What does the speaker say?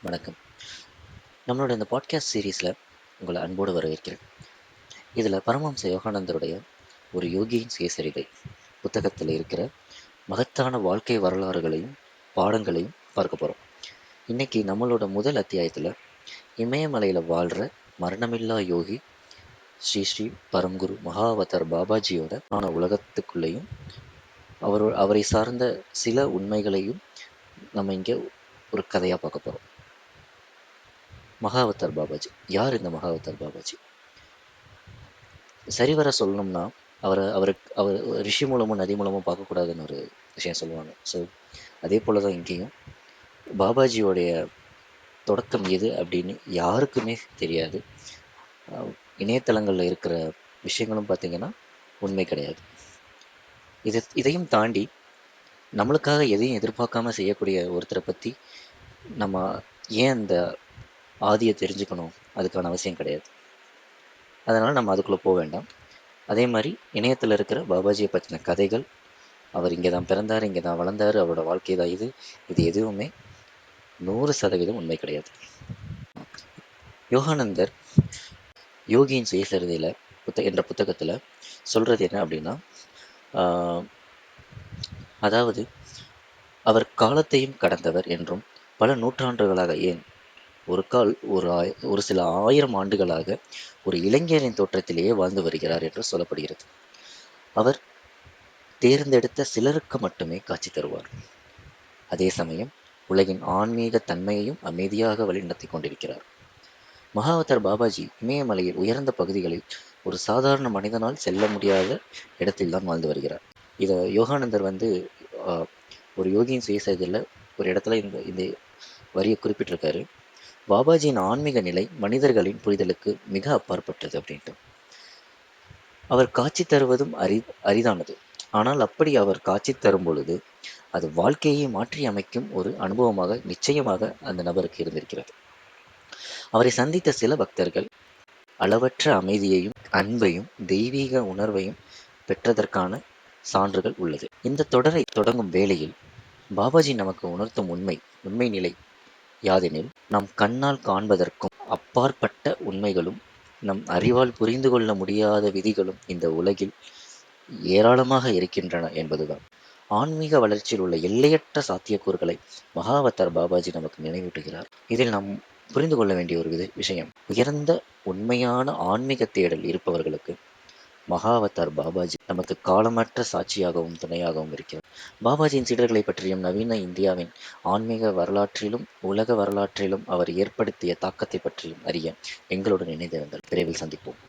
வணக்கம். நம்மளோட இந்த பாட்காஸ்ட் சீரீஸில் உங்களை அன்போடு வரவேற்கிறேன். இதில் பரமஹம்ச யோகானந்தருடைய ஒரு யோகியின் சுயசரிதை புத்தகத்தில் இருக்கிற மகத்தான வாழ்க்கை வரலாறுகளையும் பாடங்களையும் பார்க்க போகிறோம். இன்னைக்கு நம்மளோட முதல் அத்தியாயத்தில் இமயமலையில் வாழ்கிற மரணமில்லா யோகி ஸ்ரீ ஸ்ரீ பரம்குரு மகாவதார் பாபாஜியோட உலகத்துக்குள்ளேயும் அவரை சார்ந்த சில உண்மைகளையும் நம்ம இங்கே ஒரு கதையாக பார்க்க போகிறோம். மகாவதார் பாபாஜி யார்? இந்த மகாவதார் பாபாஜி சரிவர சொல்லணும்னா அவர் ரிஷி மூலமும் நதி மூலமும் பார்க்கக்கூடாதுன்னு ஒரு விஷயம் சொல்லுவாங்க. ஸோ அதே போல தான் இங்கேயும் பாபாஜியோடைய தொடக்கம் எது அப்படின்னு யாருக்குமே தெரியாது. இணையதளங்களில் இருக்கிற விஷயங்களும் பார்த்திங்கன்னா உண்மை கிடையாது. இதையும் தாண்டி நம்மளுக்காக எதையும் எதிர்பார்க்காம செய்யக்கூடிய ஒருத்தரை பற்றி நம்ம ஏன் அந்த ஆதியை தெரிஞ்சுக்கணும்? அதுக்கான அவசியம் கிடையாது. அதனால் நம்ம அதுக்குள்ளே போக வேண்டாம். அதே மாதிரி இணையத்தில் இருக்கிற பாபாஜியை பற்றின கதைகள், அவர் இங்கே தான் பிறந்தார், இங்கே தான் வளர்ந்தார், அவரோட வாழ்க்கை தான் இது எதுவுமே 100% உண்மை கிடையாது. யோகானந்தர் யோகியின் சுயசரிதையில் என்ற புத்தகத்தில் சொல்கிறது என்ன அப்படின்னா, அதாவது அவர் காலத்தையும் கடந்தவர் என்றும் பல நூற்றாண்டுகளாக, ஏன் ஒரு சில 1000 ஆண்டுகளாக ஒரு இளைஞரின் தோற்றத்திலேயே வாழ்ந்து வருகிறார் என்று சொல்லப்படுகிறது. அவர் தேர்ந்தெடுத்த சிலருக்கு மட்டுமே காட்சி தருவார். அதே சமயம் உலகின் ஆன்மீக தன்மையையும் அமைதியாக வழிநடத்தி கொண்டிருக்கிறார். மகாவதார் பாபாஜி இமயமலையில் உயர்ந்த பகுதிகளில் ஒரு சாதாரண மனிதனால் செல்ல முடியாத இடத்தில் தான் வாழ்ந்து வருகிறார். இதை யோகானந்தர் ஒரு யோகியின் சுயசரிதையில் ஒரு இடத்துல இந்த வரியை குறிப்பிட்டிருக்காரு. பாபாஜியின் ஆன்மீக நிலை மனிதர்களின் புரிதலுக்கு மிக அப்பாற்பட்டது அப்படின்ட்டு. அவர் காட்சி தருவதும் அரிதானது. ஆனால் அப்படி அவர் காட்சி தரும் பொழுது அது வாழ்க்கையை மாற்றி அமைக்கும் ஒரு அனுபவமாக நிச்சயமாக அந்த நபருக்கு இருந்திருக்கிறது. அவரை சந்தித்த சில பக்தர்கள் அளவற்ற அமைதியையும் அன்பையும் தெய்வீக உணர்வையும் பெற்றதற்கான சான்றுகள் உள்ளது. இந்த தொடரை தொடங்கும் வேளையில் பாபாஜி நமக்கு உணர்த்தும் உண்மை நிலை யாதெனில், நம் கண்ணால் காண்பதற்கும் அப்பாற்பட்ட உண்மைகளும் நம் அறிவால் புரிந்து கொள்ள முடியாத விதிகளும் இந்த உலகில் ஏராளமாக இருக்கின்றன என்பதுதான். ஆன்மீக வளர்ச்சியில் உள்ள எல்லையற்ற சாத்தியக்கூறுகளை மகாவதார் பாபாஜி நமக்கு நினைவூட்டுகிறார். இதில் நாம் புரிந்து கொள்ள வேண்டிய ஒரு விஷயம், உயர்ந்த உண்மையான ஆன்மீக தேடல் இருப்பவர்களுக்கு மகாவதார் பாபாஜி நமக்கு காலமற்ற சாட்சியாகவும் துணையாகவும் இருக்கிறார். பாபாஜியின் சீடர்களை பற்றியும் நவீன இந்தியாவின் ஆன்மீக வரலாற்றிலும் உலக வரலாற்றிலும் அவர் ஏற்படுத்திய தாக்கத்தை பற்றியும் அறிய எங்களுடன் இணைந்திருங்கள். விரைவில் சந்திப்போம்.